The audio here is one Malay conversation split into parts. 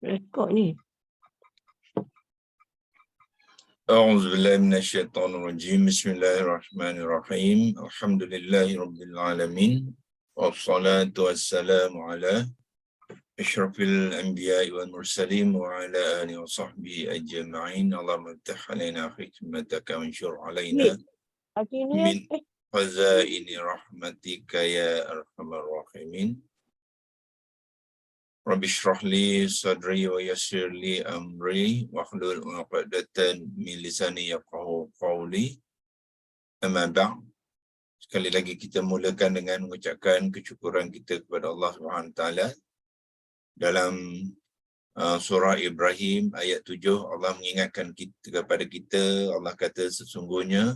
Rekod ni. أعوذ بالله من الشيطان الرجيم بسم الله الرحمن الرحيم الحمد لله رب العالمين والصلاة والسلام على أشرف الأنبياء والمرسلين وعلى آله وصحبه أجمعين اللهم افتح علينا حكمتك وانشر علينا من خزائن رحمتك يا أرحم الراحمين Rabbi shrah li sadri wa yassir li amri wahlul 'uqdatan min lisani yafqahu qawli. Amma ba'd. Sekali lagi kita mulakan dengan mengucapkan kesyukuran kita kepada Allah Subhanahu Wa Taala. Dalam surah Ibrahim ayat 7 Allah mengingatkan kita kepada kita, Allah kata sesungguhnya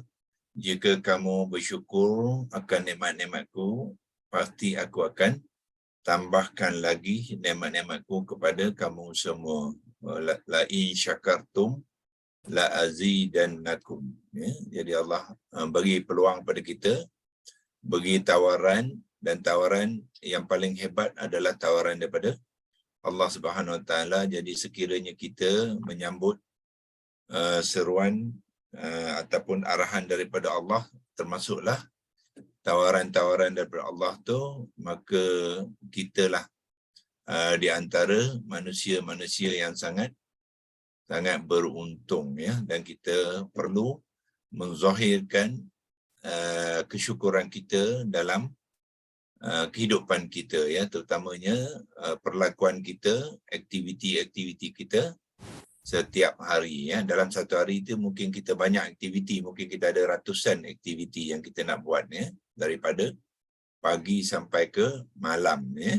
jika kamu bersyukur akan nikmat-nikmatku, pasti aku akan tambahkan lagi nikmat-nikmatku kepada kamu semua. La in syakartum la azidannakum. Ya, jadi Allah bagi peluang pada kita, bagi tawaran, dan tawaran yang paling hebat adalah tawaran daripada Allah Subhanahu Wa Taala. Jadi sekiranya kita menyambut seruan ataupun arahan daripada Allah, termasuklah tawaran-tawaran daripada Allah tu, maka kitalah di antara manusia-manusia yang sangat beruntung, ya, dan kita perlu menzahirkan kesyukuran kita dalam kehidupan kita, ya, terutamanya perlakuan kita, aktiviti-aktiviti kita setiap hari, ya. Dalam satu hari itu mungkin kita banyak aktiviti, mungkin kita ada ratusan aktiviti yang kita nak buat, ya, daripada pagi sampai ke malam, ya.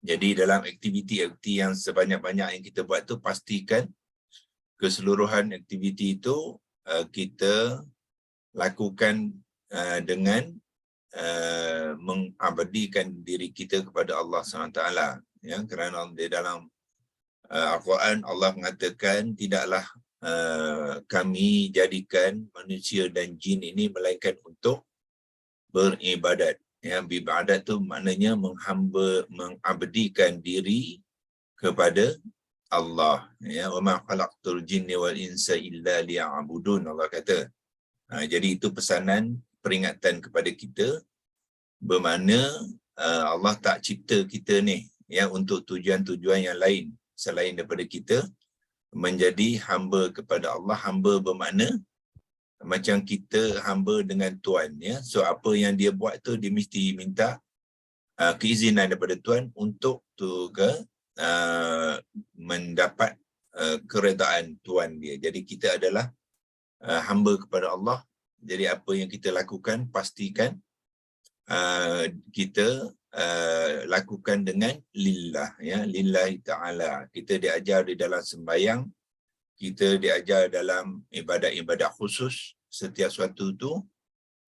Jadi dalam aktiviti-aktiviti yang sebanyak-banyak yang kita buat tu, pastikan keseluruhan aktiviti itu kita lakukan dengan mengabadikan diri kita kepada Allah SWT, ya, kerana di dalam Al-Quran Allah mengatakan tidaklah kami jadikan manusia dan jin ini melainkan untuk beribadat. Ya, beribadat tu maknanya mengabdikan diri kepada Allah. Ya, wa ma khalaqtul jinni wal insa illa liya'budun, Allah kata. Jadi itu pesanan peringatan kepada kita, bermakna Allah tak cipta kita ni, ya, untuk tujuan-tujuan yang lain selain daripada kita menjadi hamba kepada Allah. Hamba bermakna macam kita hamba dengan Tuan, ya. So apa yang dia buat tu dia mesti minta keizinan daripada Tuan untuk mendapat keredaan Tuan dia. Jadi kita adalah hamba kepada Allah. Jadi apa yang kita lakukan, pastikan kita lakukan dengan lillah, ya, lillahi ta'ala. Kita diajar di dalam sembahyang, kita diajar dalam ibadat-ibadat khusus. Setiap suatu tu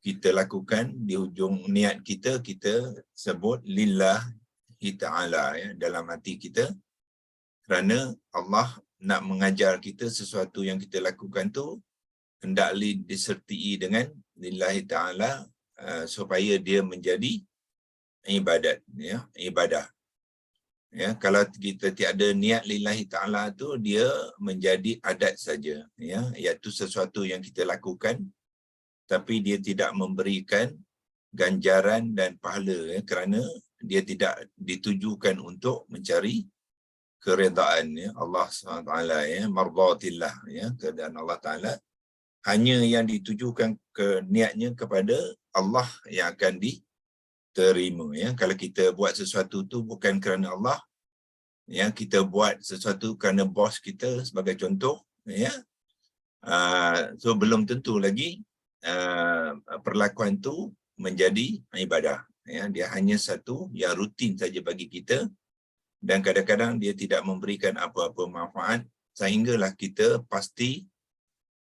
kita lakukan di hujung niat kita, kita sebut lillahi ta'ala, ya, dalam hati kita, kerana Allah nak mengajar kita sesuatu yang kita lakukan tu hendaklah disertai dengan lillahi ta'ala, supaya dia menjadi ibadat, ya, ibadah. Ya, kalau kita tiada niat lillahi ta'ala tu, dia menjadi adat saja, ya, iaitu sesuatu yang kita lakukan tapi dia tidak memberikan ganjaran dan pahala, ya, kerana dia tidak ditujukan untuk mencari keredaan, ya, Allah SWT, ya, mardatillah, ya, keredaan Allah Ta'ala. Hanya yang ditujukan ke niatnya kepada Allah yang akan diterima, ya. Kalau kita buat sesuatu tu bukan kerana Allah, ya, kita buat sesuatu kerana bos kita sebagai contoh, ya, so belum tentu lagi perlakuan tu menjadi ibadah, ya. Dia hanya satu yang rutin saja bagi kita, dan kadang-kadang dia tidak memberikan apa-apa manfaat, sehinggalah kita pasti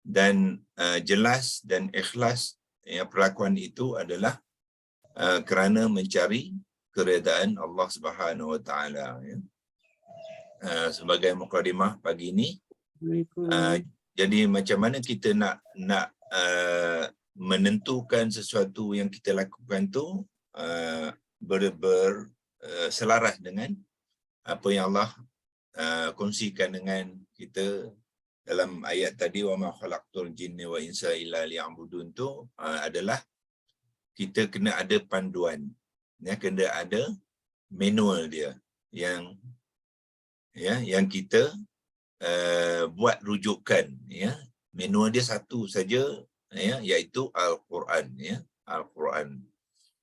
dan jelas dan ikhlas, ya, perlakuan itu adalah kerana mencari keredaan Allah Subhanahu Wa Taala, ya. Sebagai mukadimah pagi ini, jadi macam mana kita nak menentukan sesuatu yang kita lakukan tu selaras dengan apa yang Allah kongsikan dengan kita dalam ayat tadi, wa ma khalaqtul jinna wa insa illa liya'budun tu adalah kita kena ada panduan, ya, kena ada manual dia yang kita buat rujukan, ya. Manual dia satu saja, ya, iaitu Al-Quran, ya, Al-Quran.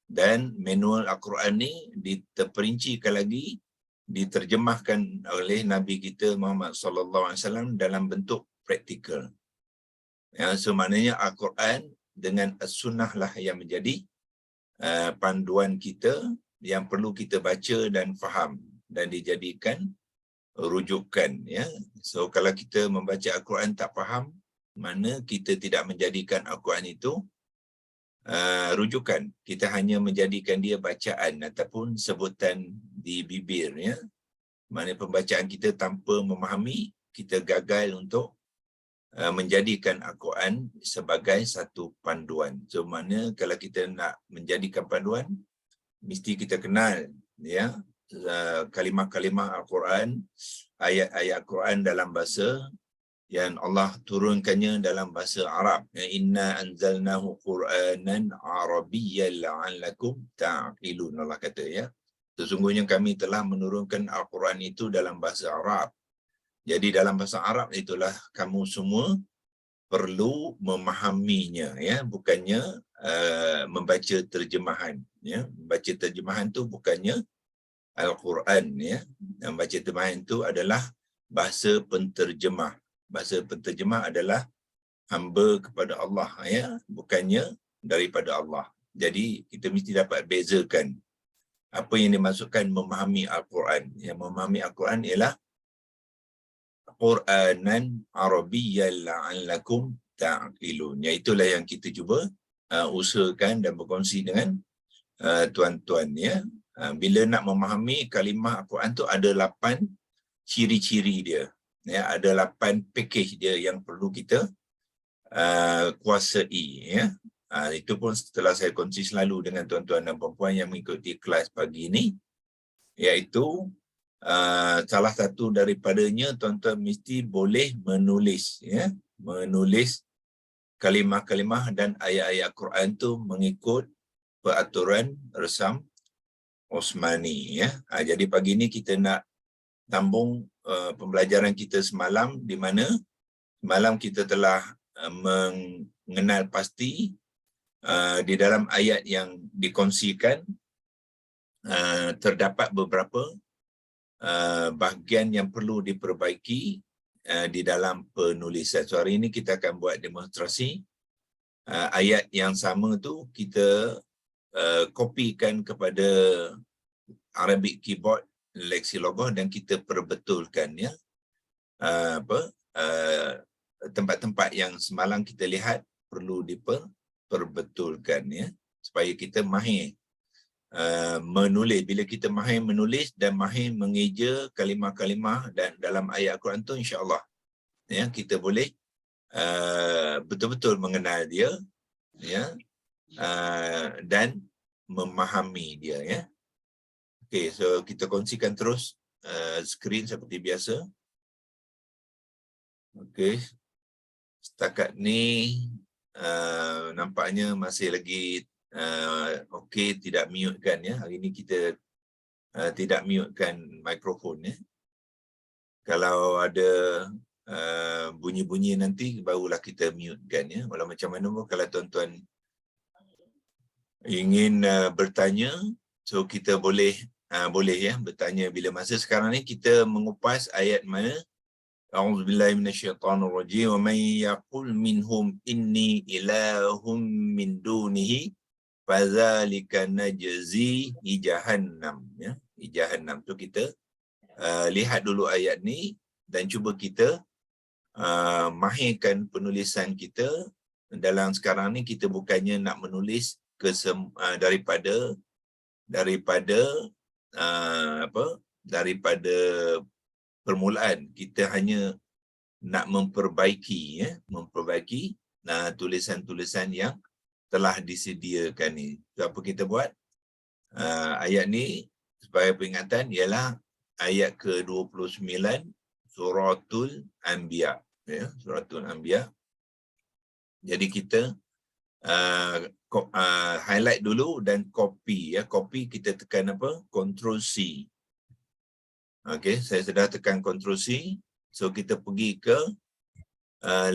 Dan manual Al-Quran ni diterperincikan lagi, diterjemahkan oleh Nabi kita Muhammad sallallahu alaihi wasallam dalam bentuk praktikal. Ya, so maknanya Al-Quran dengan As-Sunnah lah yang menjadi panduan kita yang perlu kita baca dan faham dan dijadikan rujukan, ya. So kalau kita membaca Al-Quran tak faham, mana kita tidak menjadikan Al-Quran itu rujukan. Kita hanya menjadikan dia bacaan ataupun sebutan di bibir, ya. Mana pembacaan kita tanpa memahami, kita gagal untuk menjadikan Al-Quran sebagai satu panduan. So mana kalau kita nak menjadikan panduan, mesti kita kenal, ya, kalimah-kalimah Al-Quran, ayat-ayat Al-Quran dalam bahasa yang Allah turunkannya dalam bahasa Arab. Inna anzalnahu Qur'anan Arabiyyan la'allakum ta'qilun. Allah kata, ya, sesungguhnya kami telah menurunkan Al-Quran itu dalam bahasa Arab. Jadi dalam bahasa Arab itulah kamu semua perlu memahaminya, ya, bukannya membaca terjemahan, ya. Membaca terjemahan tu bukannya Al-Quran, ya. Membaca terjemahan itu adalah bahasa penterjemah. Bahasa penterjemah adalah hamba kepada Allah, ya, bukannya daripada Allah. Jadi kita mesti dapat bezakan apa yang dimaksudkan memahami Al-Quran. Yang memahami Al-Quran ialah Qur'anan Arabiyyan la'allakum ta'qilun. Itulah yang kita cuba usahakan dan berkongsi dengan tuan-tuan, ya. Bila nak memahami kalimah Al-Quran tu ada 8 ciri-ciri dia. Ya, ada 8 pakej dia yang perlu kita kuasai, ya. Itu pun setelah saya kongsi selalu dengan tuan-tuan dan puan-puan yang mengikuti kelas pagi ini, iaitu salah satu daripadanya tuan-tuan mesti boleh menulis, ya, menulis kalimah-kalimah dan ayat-ayat Al-Quran tu mengikut peraturan resam Osmani, ya. Jadi pagi ini kita nak sambung pembelajaran kita semalam, di mana semalam kita telah mengenal pasti di dalam ayat yang dikongsikan terdapat beberapa bahagian yang perlu diperbaiki di dalam penulisan. So hari ini kita akan buat demonstrasi ayat yang sama tu kita kopikan kepada Arabic keyboard Lexilogos dan kita perbetulkan, ya, tempat-tempat yang semalam kita lihat perlu diperbetulkan, ya, supaya kita mahir menulis. Bila kita mahir menulis dan mahir mengeja kalimah-kalimah dan dalam ayat Al-Quran tu, insya-Allah, ya, kita boleh betul-betul mengenal dia, ya, dan memahami dia, ya. Okey, so kita kongsikan terus skrin seperti biasa. Okey. Setakat ni nampaknya masih lagi okey, tidak mute kan, ya. Hari ni kita tidak mute kan mikrofon, ya. Kalau ada bunyi-bunyi nanti barulah kita mute kan, ya. Walau macam mana pun kalau tuan-tuan ingin bertanya, so kita boleh ya bertanya bila masa. Sekarang ni kita mengupas ayat mana? A'udzubillahi minasyaitonirrajim. Wa may yaqul minhum inni ilahum min dunihi fadzalika najzi jahannam, ya. Jahannam tu kita lihat dulu ayat ni dan cuba kita mahirkan penulisan kita. Dalam sekarang ni kita bukannya nak menulis daripada permulaan, kita hanya nak memperbaiki, ya, memperbaiki tulisan-tulisan yang telah disediakan ni. So, apa kita buat? Ayat ni sebagai peringatan ialah ayat ke-29 Suratul Anbiya, ya, Suratul Anbiya. Jadi kita highlight dulu dan copy, ya. Copy kita tekan apa? Ctrl C. Okey, saya sudah tekan Ctrl C. So kita pergi ke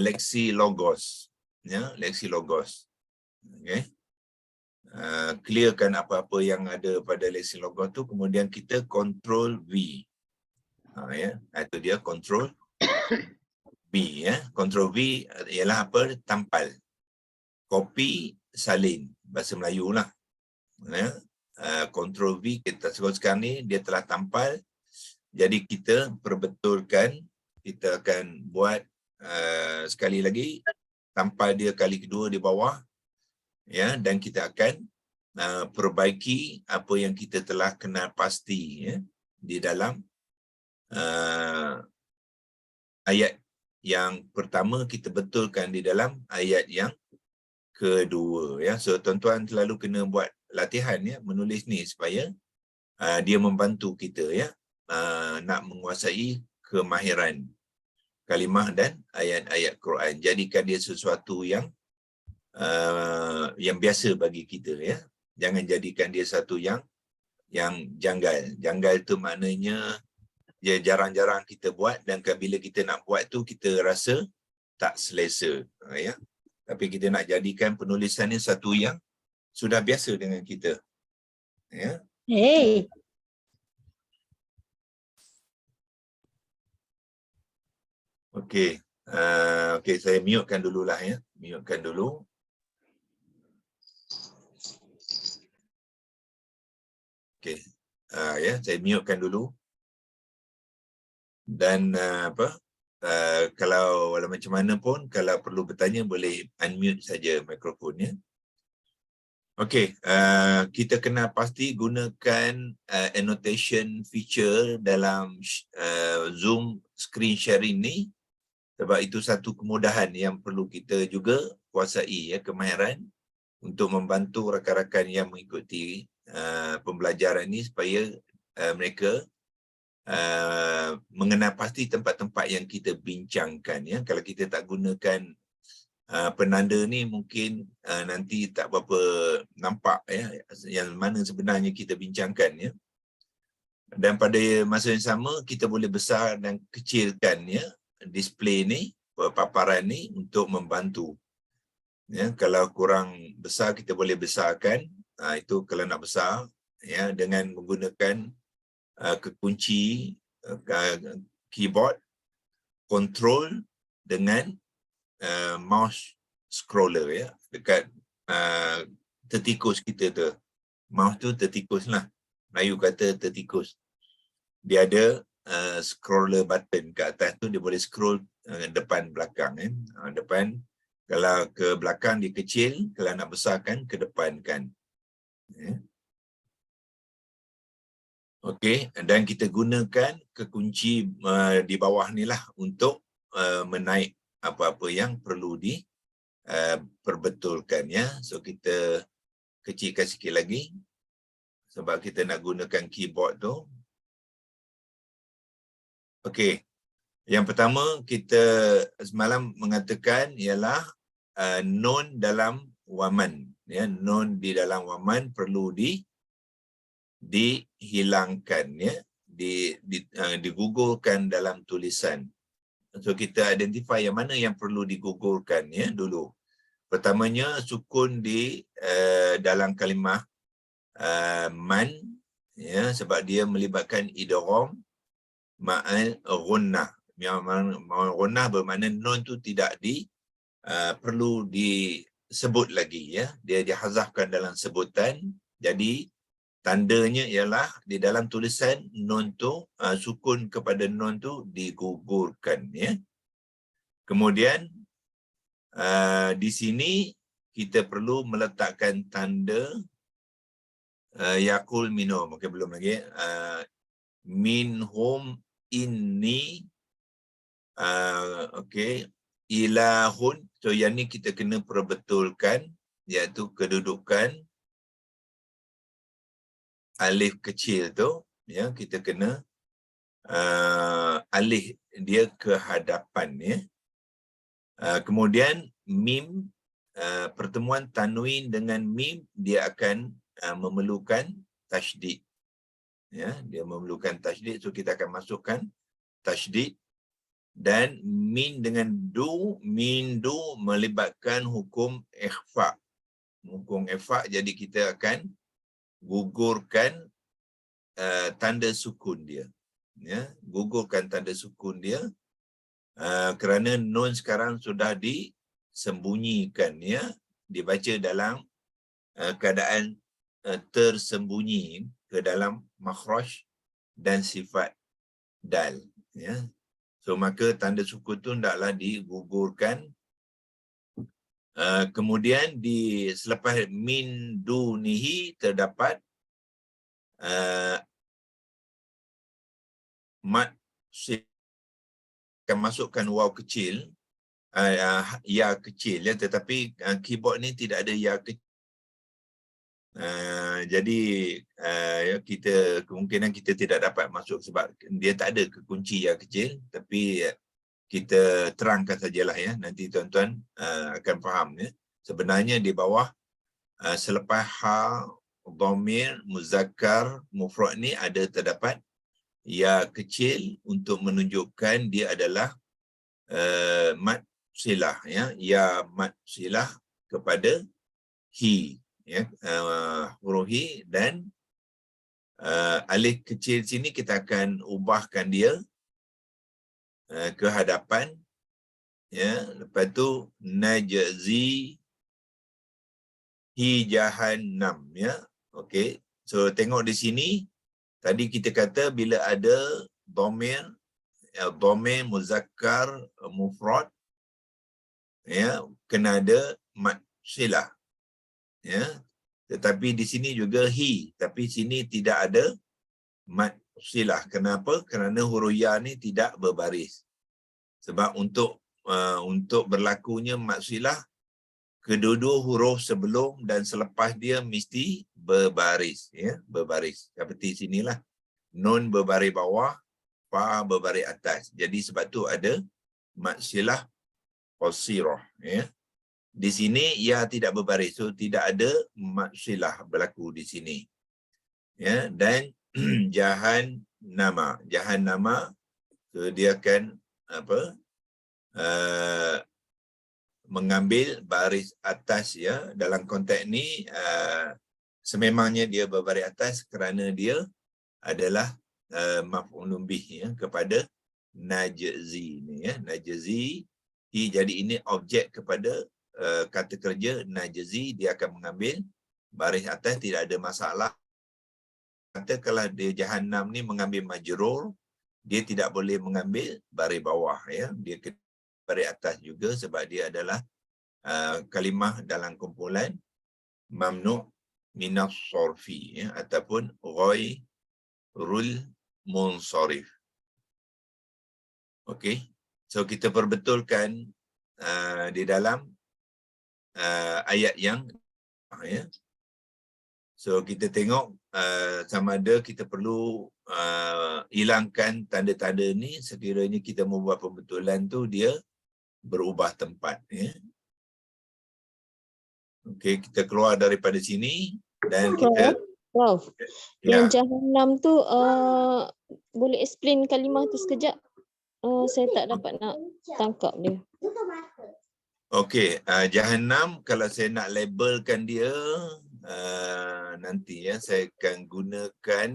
Lexi Logos, ya, Lexi Logos. Okey. Clearkan apa-apa yang ada pada Lexi Logos tu, kemudian kita Ctrl V. Ya, itu dia Ctrl V, ya. Ctrl V ialah apa? Tampal. Copy, salin, bahasa Melayu lah. Ya. Ctrl V kita sebut sekarang ni dia telah tampal. Jadi kita perbetulkan, kita akan buat sekali lagi, tampal dia kali kedua di bawah, ya, dan kita akan perbaiki apa yang kita telah kenal pasti, ya, di dalam ayat yang pertama kita betulkan di dalam ayat yang kedua, ya. So tuan-tuan selalu kena buat latihan, ya, menulis ni supaya dia membantu kita, ya, nak menguasai kemahiran kalimah dan ayat-ayat Quran. Jadikan dia sesuatu yang biasa bagi kita, ya. Jangan jadikan dia satu yang janggal. Janggal tu maknanya dia jarang-jarang kita buat, dan bila kita nak buat tu kita rasa tak selesa, ya. Tapi kita nak jadikan penulisan ni satu yang sudah biasa dengan kita, ya. Hey. Okey. Okey, saya mute-kan dululah, ya. Mute-kan dulu. Okey. Ya, saya mute-kan dulu. Dan kalau walau macam mana pun, kalau perlu bertanya boleh unmute saja mikrofonnya. Okey, kita kena pasti gunakan annotation feature dalam Zoom screen sharing ni, sebab itu satu kemudahan yang perlu kita juga kuasai, ya, kemahiran untuk membantu rakan-rakan yang mengikuti pembelajaran ni supaya mereka mengenal pasti tempat-tempat yang kita bincangkan, ya. Kalau kita tak gunakan penanda ni, mungkin nanti tak berapa nampak, ya, yang mana sebenarnya kita bincangkan, ya. Dan pada masa yang sama kita boleh besar dan kecilkan, ya, display ni, paparan ni untuk membantu, ya. Kalau kurang besar kita boleh besarkan, itu kalau nak besar, ya, dengan menggunakan kekunci keyboard, control dengan mouse scroller, ya, dekat tertikus kita tu. Mouse tu tertikus lah. Melayu kata tertikus. Dia ada scroller button kat atas tu, dia boleh scroll depan belakang, kan. Depan, kalau ke belakang dia kecil, kalau nak besarkan ke depan, kan. Ya. Okey, dan kita gunakan kekunci di bawah ni lah untuk menaik apa-apa yang perlu diperbetulkan, ya. So kita kecilkan sikit lagi sebab kita nak gunakan keyboard tu. Okey. Yang pertama kita semalam mengatakan ialah nun dalam waman, ya. Nun di dalam waman perlu dihilangkan, ya, digugurkan dalam tulisan. So kita identify yang mana yang perlu digugurkan, ya, dulu. Pertamanya sukun di dalam kalimah man, ya, sebab dia melibatkan idgham ma'al ghunnah. Ghunnah bermakna nun tu tidak perlu disebut lagi, ya. Dia dihazafkan dalam sebutan. Jadi tandanya ialah di dalam tulisan nun tu, sukun kepada nun tu digugurkan, ya. Kemudian di sini kita perlu meletakkan tanda yakul minhum. Okey, belum lagi. Minhum inni, okey, ilahun. So yang ni kita kena perbetulkan, iaitu kedudukan alif kecil tu, ya, kita kena alih dia ke hadapan, ya. Kemudian mim, pertemuan tanwin dengan mim dia akan memerlukan tasydid, ya, dia memerlukan tasydid, so kita akan masukkan tasydid. Dan min dengan du melibatkan hukum ikhfa. Hukum ikhfa, jadi kita akan gugurkan tanda sukun dia. Ya, gugurkan tanda sukun dia kerana nun sekarang sudah disembunyikan, ya, dibaca dalam keadaan tersembunyi ke dalam makhraj dan sifat dal, ya. So maka tanda sukun tu hendaklah digugurkan. Kemudian selepas min dunihi terdapat mat akan masukkan waw kecil, ya kecil, ya, tetapi keyboard ni tidak ada ya kecil. Jadi kita kemungkinan kita tidak dapat masuk sebab dia tak ada kekunci yang kecil, tapi kita terangkan sajalah, ya, nanti tuan-tuan akan faham, ya. Sebenarnya di bawah selepas ha dhamir muzakkar mufrad ni ada terdapat ya kecil untuk menunjukkan dia adalah mad silah, ya, ya mad silah kepada hi, ya, huruf hi, dan alif kecil sini kita akan ubahkan dia ke hadapan, ya. Lepas tu najzi hi jahannam, ya. Okey, so tengok di sini tadi kita kata bila ada dhamir muzakkar mufrad, ya, kena ada mad silah, ya. Tetapi di sini juga hi, tapi sini tidak ada mad silah. Kenapa? Kerana huruf ya ni tidak berbaris. Sebab untuk berlakunya mad silah, kedua-dua huruf sebelum dan selepas dia mesti berbaris, ya, berbaris. Seperti sinilah, nun berbaris bawah, fa berbaris atas. Jadi sebab tu ada mad silah qasirah, ya. Di sini ya tidak berbaris, so tidak ada mad silah berlaku di sini, ya. Dan jahannama, so dia akan mengambil baris atas, ya. Dalam konteks ni sememangnya dia berbaris atas kerana dia adalah maf'ulun bih, ya, kepada najzi ni, ya. Najzi, jadi ini objek kepada kata kerja najzi, dia akan mengambil baris atas, tidak ada masalah. Katakanlah dia jahannam ni mengambil majrur, dia tidak boleh mengambil baris bawah, ya. Dia ke baris atas juga sebab dia adalah kalimah dalam kumpulan mamnu' minas sorfi, ya, ataupun ghairul munsharif. Okey, so kita perbetulkan di dalam ayat yang, ya. So kita tengok sama ada kita perlu hilangkan tanda-tanda ni sekiranya kita membuat pembetulan tu dia berubah tempat, ya. Okey, kita keluar daripada sini dan kita yang jahannam tu boleh explain kalimah tu sekejap? Saya tak dapat nak tangkap dia. Okey, jahannam kalau saya nak labelkan dia nanti, ya, saya akan gunakan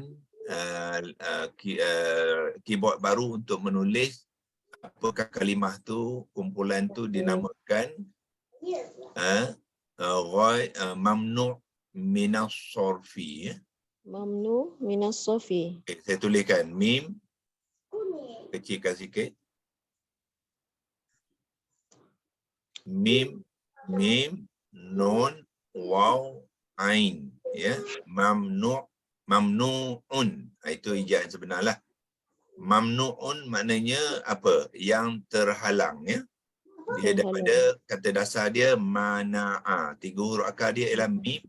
keyboard baru untuk menulis apakah kalimah tu, kumpulan tu dinamakan mamnu' minas sorfi, ya. Mamnu' minas sorfi. Okay, saya tuliskan mim, kecilkan sikit. Mim, nun, waw, ain, ya. Mamnu'un, itu ijaan sebenarlah. Mamnu'un maknanya apa? Yang terhalang, ya. Dia daripada kata dasar dia mana'a. 3 huruf akar dia ialah mim,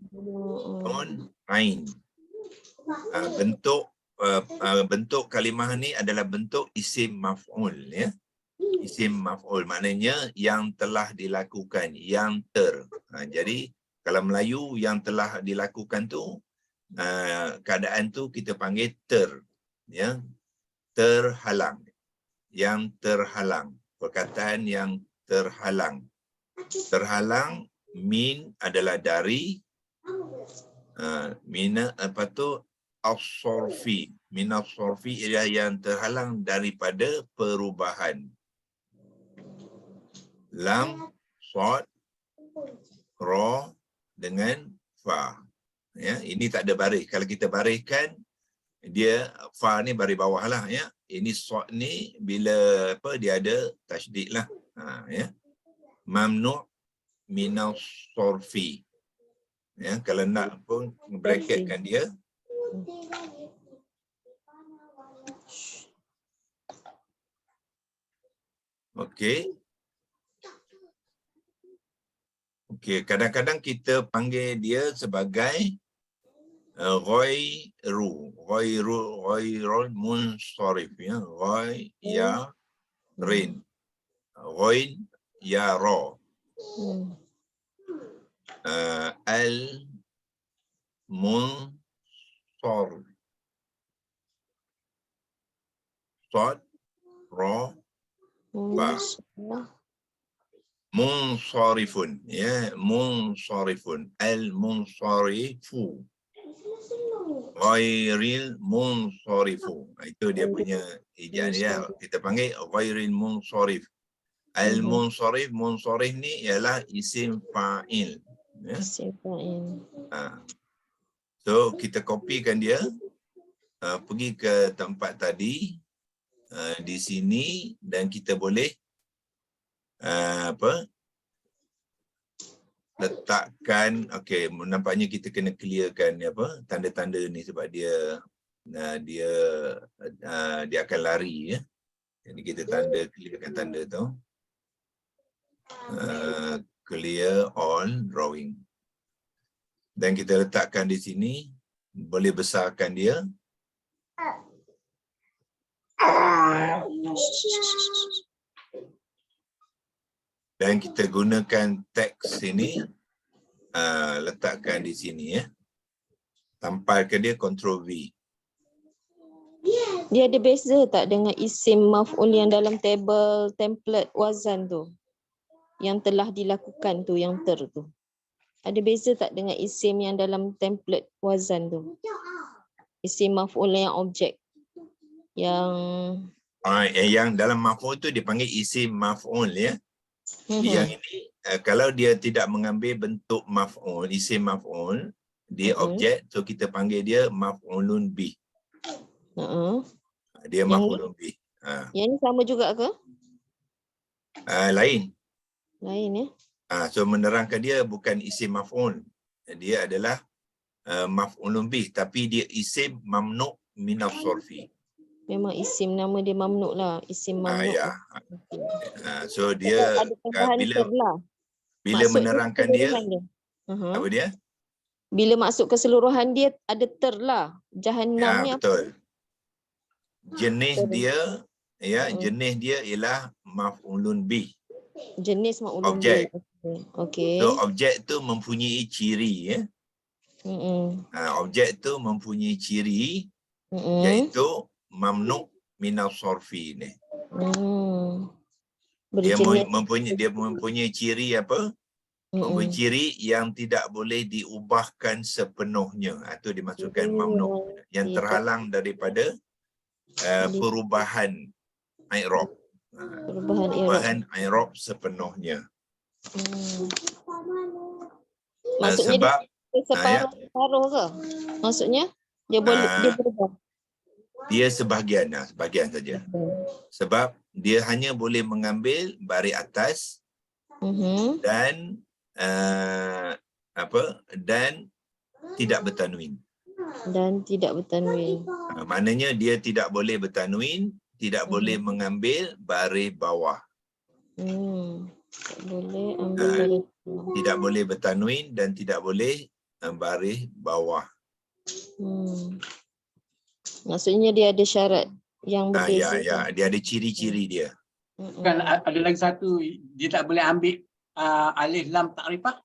nun, ain. Bentuk bentuk kalimah ni adalah bentuk isim maf'ul, ya. Isim maf'ul maknanya yang telah dilakukan, yang jadi kalau Melayu yang telah dilakukan tu keadaan tu kita panggil ya, terhalang, yang terhalang, perkataan yang terhalang. Terhalang min adalah dari, mina apa tu, as-sorfi. Min as-sorfi ialah yang terhalang daripada perubahan. Lam, sod, ra dengan fa. Ya, ini tak ada baris. Kalau kita bariskan, dia fa ni baris bawah lah, ya. Ini sod ni bila apa dia ada tasydid lah. Ya. Mamnu' minas sorfi. Ya, kalau nak pun bracketkan dia. Okey. Okey, kadang-kadang kita panggil dia sebagai ghairul munsharif, ya. Ya rin. Ghain ya ra. Al munsharif. Sad ra fa. Munsharifun, ya, munsharifun, al munsharifu, ghairil munsharifu. Itu dia punya ijaz dia. Kita panggil ghairil munsharif. Al munsharif, munsharif ni ialah isim fa'il, ya. Isim fa'il. So kita kopikan dia, pergi ke tempat tadi, di sini, dan kita boleh letakkan. Okey, nampaknya kita kena clearkan tanda-tanda ni sebab dia akan lari, ya. Jadi kita clearkan tanda tu. Clear all drawing. Dan kita letakkan di sini, boleh besarkan dia. Dan kita gunakan teks ini, letakkan di sini, ya. Tampalkan dia Ctrl V. Dia ada beza tak dengan isim maf'ul yang dalam table template wazan tu? Yang telah dilakukan tu, yang tu. Ada beza tak dengan isim yang dalam template wazan tu? Isim maf'ul yang objek. Yang dalam maf'ul tu dipanggil isim maf'ul, ya. Yang ini kalau dia tidak mengambil bentuk maf'ul, isim maf'ul, dia objek, so kita panggil dia maf'ulun bih. Dia maf'ulun bih. Yang ni sama juga ke? Lain. Lain, ya. So menerangkan dia bukan isim maf'ul. Dia adalah maf'ulun bih, tapi dia isim mamnu' minas sorfi. Memang isim nama dia mamnu' lah, isim mamnu'. Ya. So dia bila menerangkan dia, apa dia? Bila masuk keseluruhan dia ada lah. Jahannam ni betul. Jenis dia, ya, jenis dia ialah maf'ulun bih. Jenis maf'ulun bih. Okey. So objek tu mempunyai ciri, ya. Objek tu mempunyai ciri, iaitu mamnu' minas sorfi ni. Dia mempunyai ciri apa? Mempunyai ciri yang tidak boleh diubahkan sepenuhnya. Itu dimaksudkan mamnu', yang terhalang daripada perubahan i'rab. Perubahan i'rab sepenuhnya. Maksudnya sebab dia separuh ke? Maksudnya dia boleh berubah. Dia sebahagian saja. Sebab dia hanya boleh mengambil baris atas dan dan tidak bertanwin. Maknanya dia tidak boleh bertanwin, tidak boleh mengambil baris bawah. Tidak boleh bertanwin dan tidak boleh baris bawah. Maksudnya dia ada syarat yang berbeza. Ya, dia ada ciri-ciri dia. Kan ada lagi satu, dia tak boleh ambil alif lam ta'rifah.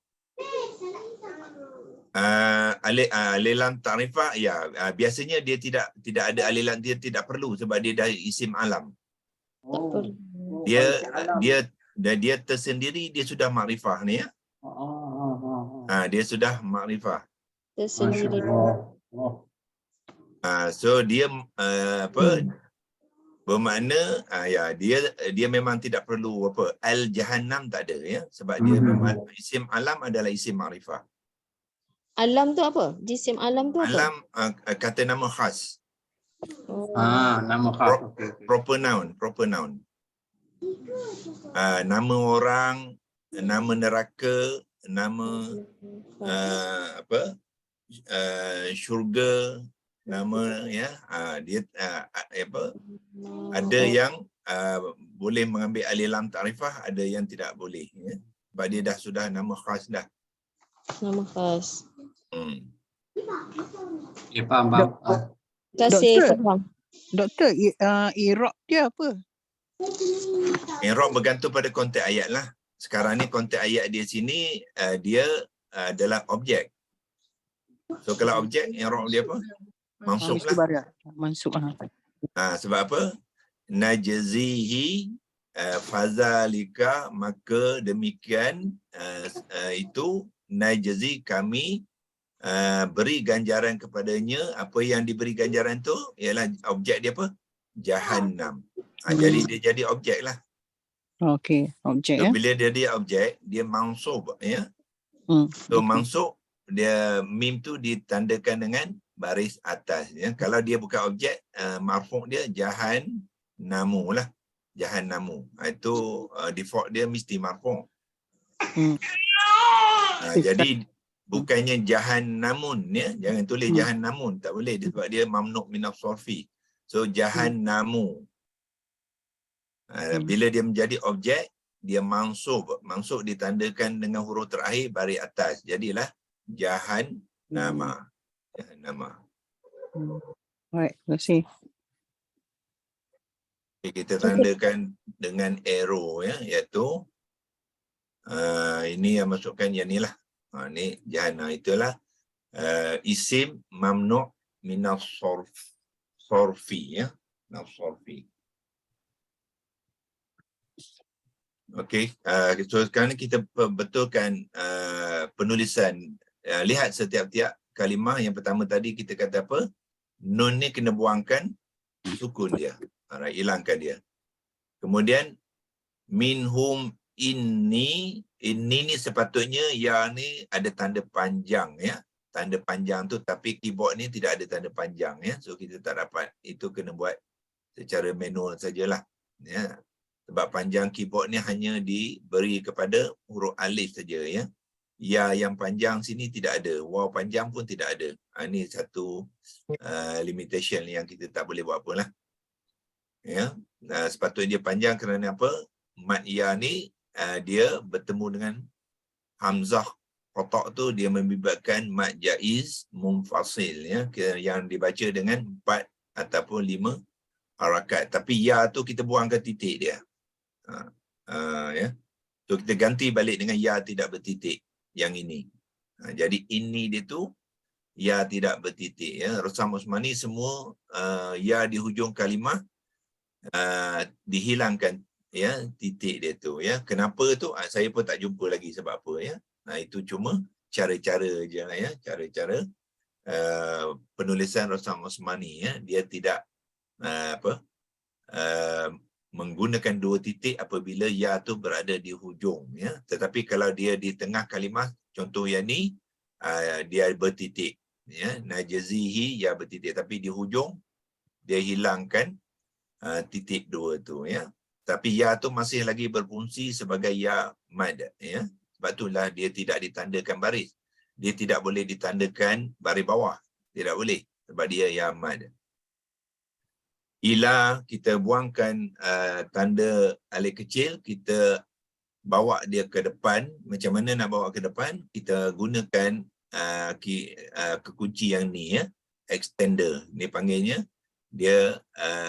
Alif lam ta'rifah, ya, biasanya dia tidak ada alif lam, dia tidak perlu sebab dia dah isim alam. perlu. Dia tersendiri, dia sudah makrifah ni ya. Dia sudah makrifah. Tersendiri. So dia bermakna ya, dia memang tidak perlu apa al jahannam, tak ada ya, sebab dia memang isim alam adalah isim makrifah. Alam tu apa? Jisim alam tu apa? Alam kata nama khas. Oh. Nama khas. Proper noun. Nama orang, nama neraka, nama syurga, nama ya, dia ada yang boleh mengambil alif lam ta'rifah, ada yang tidak boleh ya. Sebab dia dah sudah nama khas dah. Nama khas. Ya, faham. Terima kasih. Doktor, i'rab dia apa? I'rab bergantung pada konteks ayat lah. Sekarang ni konteks ayat dia sini, dia adalah objek. So kalau objek, i'rab dia apa? Mansub lah. Mansub. Sebab apa? Najzihi fazalika, maka demikian itu najzi, kami beri ganjaran kepadanya. Apa yang diberi ganjaran tu ialah objek dia apa? Jahannam. Jadi dia jadi objek lah. Okey, objek So, ya. bila dia objek, dia mansub ya. So mansub, dia mim tu ditandakan dengan baris atas ya. Kalau dia bukan objek, marfu' dia jahannamu lah. Jahannamu. Itu default dia mesti marfu'. Jadi bukannya jahannamun ya, jangan tulis jahannamun, tak boleh sebab dia mamnu' minaf sarfi. So jahannamu. Bila dia menjadi objek, dia mansub. Mansub ditandakan dengan huruf terakhir baris atas. Jadilah jahannama. Jahannama. Baik, terima kasih. Kita tandakan dengan arrow ya, iaitu ini yang masukkan yang ni lah. Ni jahannam, itulah isim mamnu' minaf sarfi ya. Minaf sarfi. Okey, so sekarang ni kita betulkan penulisan. Lihat setiap-tiap kalimah. Yang pertama tadi kita kata apa? Nun ni kena buangkan sukun dia. Hilangkan dia. Kemudian minhum inni ni sepatutnya ya ni ada tanda panjang ya. Tanda panjang tu, tapi keyboard ni tidak ada tanda panjang ya. So kita tak dapat, itu kena buat secara manual sajalah ya. Sebab panjang keyboard ni hanya diberi kepada huruf alif saja ya. Ya yang panjang sini tidak ada. Waw panjang pun tidak ada. Ini satu limitation yang kita tak boleh buat apalah. Ya. Sepatutnya dia panjang kerana apa? Mad ya ni dia bertemu dengan hamzah qata' tu, dia menyebabkan mad jaiz munfasil ya, yang dibaca dengan 4 ataupun 5 harakat. Tapi ya tu kita buangkan titik dia. Ya. So kita ganti balik dengan ya tidak bertitik yang ini. Jadi ini dia tu ya tidak bertitik ya. Rasam Osmani semua ya di hujung kalimah dihilangkan ya titik dia tu ya. Kenapa tu saya pun tak jumpa lagi sebab apa ya. Itu cuma cara-cara je lah ya, cara-cara penulisan Rasam Osmani ya. Dia tidak menggunakan 2 titik apabila ya tu berada di hujung ya. Tetapi kalau dia di tengah kalimah, contoh yang ni dia bertitik ya, najzihi ya bertitik, tapi di hujung dia hilangkan titik 2 tu ya. Tapi ya tu masih lagi berfungsi sebagai ya mad ya. Sebab itulah dia tidak ditandakan baris. Dia tidak boleh ditandakan baris bawah. Tidak boleh sebab dia ya mad. Ila kita buangkan tanda alif kecil, kita bawa dia ke depan. Macam mana nak bawa ke depan? Kita gunakan kekunci yang ni ya. extender. Ni panggilnya dia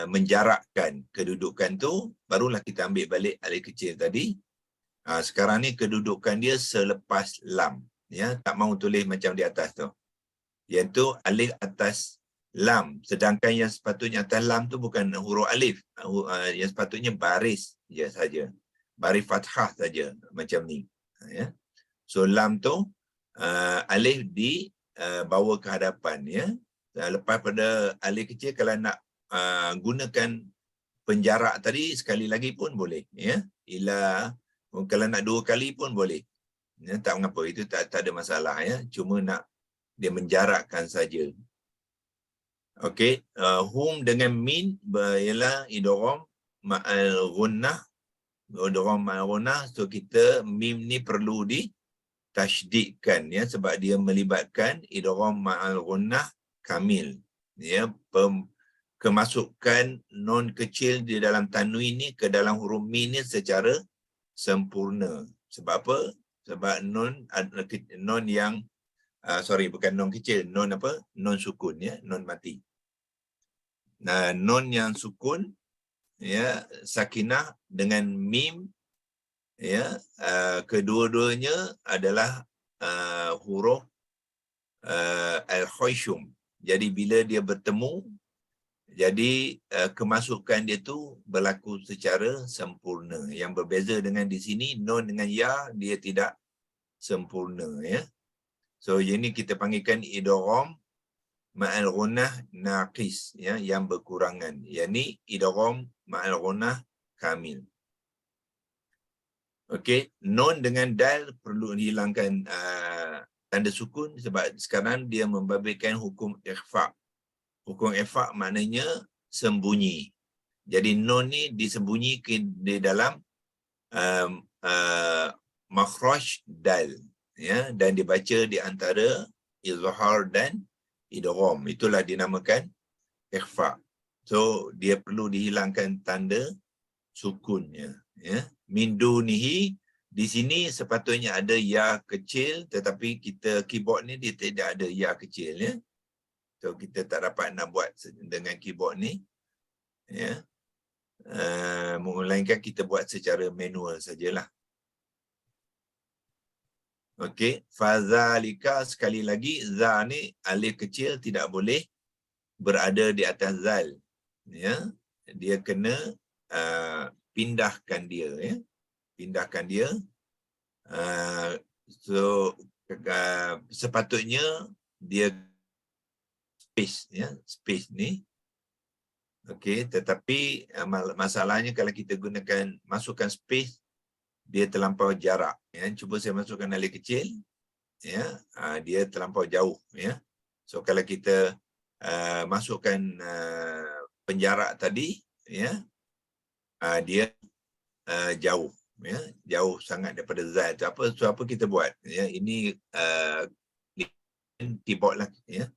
menjarakkan kedudukan tu, barulah kita ambil balik alif kecil tadi. Sekarang ni kedudukan dia selepas lam. Ya, tak mau tulis macam di atas tu. Yang tu alif atas lam. Sedangkan yang sepatutnya atas lam tu bukan huruf alif. Yang sepatutnya baris je saja. Baris fathah saja macam ni. Ya. So lam tu alif bawa ke hadapan, ya. Lepas pada alif kecil, kalau nak gunakan penjarak tadi sekali lagi pun boleh, ya. Ila, kalau nak 2 kali pun boleh, ya, tak mengapa, itu tak ada masalah, ya. Cuma nak dia menjarakkan saja. Okey, hum dengan min ialah idgham ma'al ghunnah. Idgham ma'al ghunnah, so kita mim ni perlu tasydidkan, ya, sebab dia melibatkan idgham ma'al ghunnah kamil, ya. Kemasukan non kecil di dalam tanwin ni ke dalam huruf min ni secara sempurna. Sebab apa? Sebab non yang bukan non kecil, non apa? Non sukun, ya, non mati. Nah, non yang sukun, ya, sakinah dengan mim, ya, kedua-duanya adalah huruf al-khayshum. Jadi bila dia bertemu, jadi kemasukan dia tu berlaku secara sempurna. Yang berbeza dengan di sini, non dengan ya, dia tidak sempurna, ya. So ini kita panggilkan idgham ma'al ghunnah naqis, ya, yang berkurangan. Yang ni idgham ma'al ghunnah kamil. Okey, non dengan dal perlu dihilangkan tanda sukun sebab sekarang dia membabitkan hukum ikhfa. Hukum ikhfa maknanya sembunyi. Jadi non ni disembunyikan di dalam makhraj dal, ya, dan dibaca di antara izhar dan idgham. Itulah dinamakan ikhfa. So dia perlu dihilangkan tanda sukunnya, ya. Min dunihi, di sini sepatutnya ada ya kecil, tetapi kita keyboard ni dia tidak ada ya kecil, ya. So kita tak dapat nak buat dengan keyboard ni, ya. Melainkan kita buat secara manual sajalah. Okey, fazalika, sekali lagi za ni alif kecil tidak boleh berada di atas zal, ya. Dia kena pindahkan dia, ya. Pindahkan dia. So sepatutnya dia space, ya, space ni. Okey, tetapi masalahnya kalau kita gunakan masukkan space, dia terlampau jarak, ya. Cuba saya masukkan alif kecil, ya, dia terlampau jauh, ya. So kalau kita masukkan penjarak tadi, ya, dia jauh, ya, jauh sangat daripada zal. So apa kita buat, ya, ini keyboard lah, ya.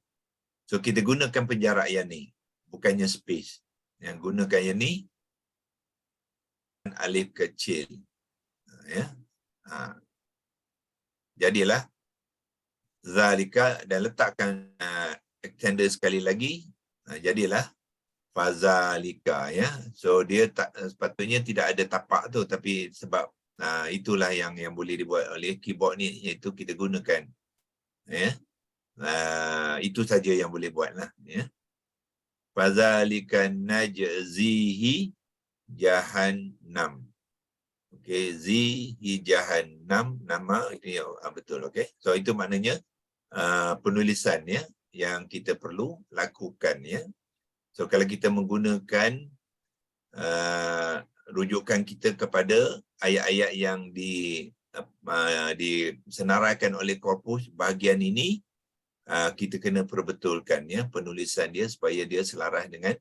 So kita gunakan penjarak yang ni, bukannya space. Yang gunakan yang ni alif kecil, ya. Jadilah zalika, dan letakkan extender sekali lagi, jadilah fazalika, ya. So dia tak sepatutnya tidak ada tapak tu, tapi sebab itulah yang boleh dibuat oleh keyboard ni, iaitu kita gunakan, ya. Itu saja yang boleh buatlah, ya. Fazalika najzihi jahannam. Okey, zihi jahannam, nama ini betul, okey. So itu maknanya penulisan, ya, yang kita perlu lakukan, ya. So kalau kita menggunakan rujukan kita kepada ayat-ayat yang disenaraikan oleh korpus bahagian ini, kita kena perbetulkan, ya, penulisan dia supaya dia selaras dengan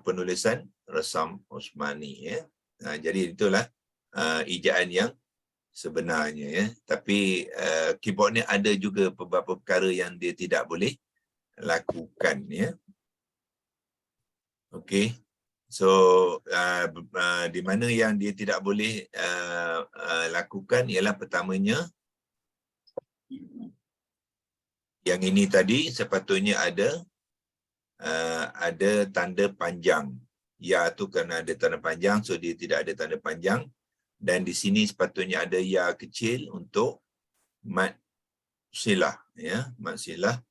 penulisan Rasam Osmani, ya. Jadi itulah ejaan yang sebenarnya, ya. Tapi keyboard ni ada juga beberapa perkara yang dia tidak boleh lakukan, ya. Okey. So di mana yang dia tidak boleh lakukan ialah pertamanya Yang ini tadi sepatutnya ada tanda panjang. Ya tu kerana ada tanda panjang, so dia tidak ada tanda panjang. Dan di sini sepatutnya ada ya kecil untuk mad silah, ya, mad silah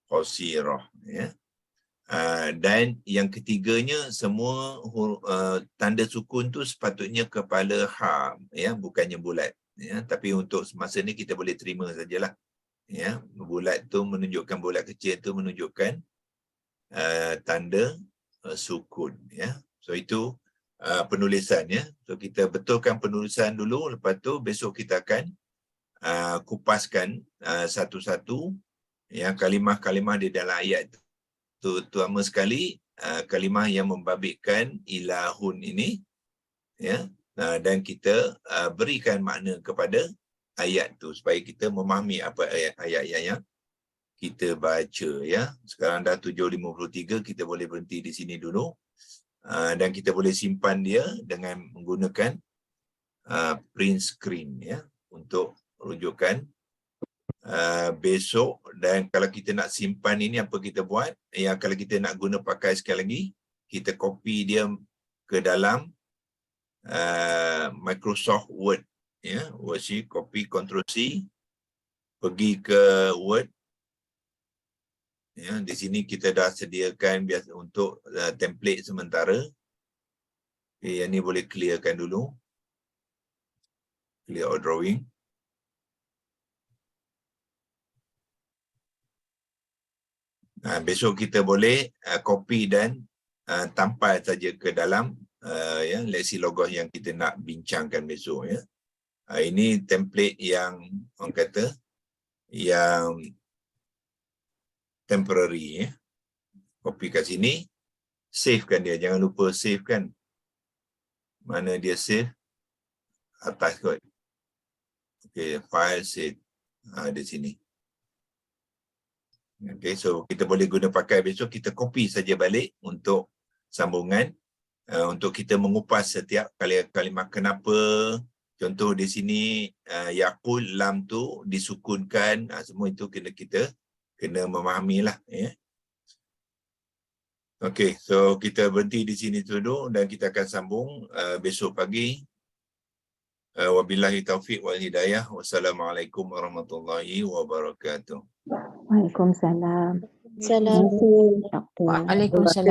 qasirah, ya. Dan yang ketiganya semua tanda sukun tu sepatutnya kepala ha, ya, bukannya bulat, ya. Tapi untuk semasa ni kita boleh terima sajalah, ya. Bulat tu menunjukkan, bulat kecil tu menunjukkan tanda sukun, ya. So itu penulisan, ya. So kita betulkan penulisan dulu, lepas tu besok kita akan kupaskan satu-satu, ya, kalimah-kalimah di dalam ayat tu. Terutama sekali kalimah yang membabitkan ilahun ini, ya, dan kita berikan makna kepada ayat tu supaya kita memahami apa ayat-ayat yang kita baca, ya. Sekarang dah 7.53, kita boleh berhenti di sini dulu. Dan kita boleh simpan dia dengan menggunakan print screen, ya, untuk rujukan besok. Dan kalau kita nak simpan ini, apa kita buat? Ya, kalau kita nak guna pakai sekali lagi, kita copy dia ke dalam Microsoft Word, ya. Worksheet, copy, Ctrl+C, pergi ke Word. Ya, di sini kita dah sediakan biasa untuk template sementara. Okay, yang ni boleh clearkan dulu. Clear all drawing. Besok kita boleh copy dan tampal saja ke dalam ya, leksi logos yang kita nak bincangkan besok, ya. Ini template yang orang kata yang temporary, ya. Copy kat sini, save kan dia, jangan lupa save kan. Mana dia save? Atas kot. Okay, file save di sini. Okay, so kita boleh guna pakai besok, kita copy saja balik untuk sambungan, untuk kita mengupas setiap kalimah kenapa. Contoh di sini yaqul, lam tu disukunkan, semua itu kita kena memahamilah, ya. Okey, so kita berhenti di sini dulu dan kita akan sambung besok pagi. Wabillahi taufiq wal hidayah. Wassalamualaikum warahmatullahi wabarakatuh. Waalaikumsalam. Salam. Doktor. Waalaikumsalam.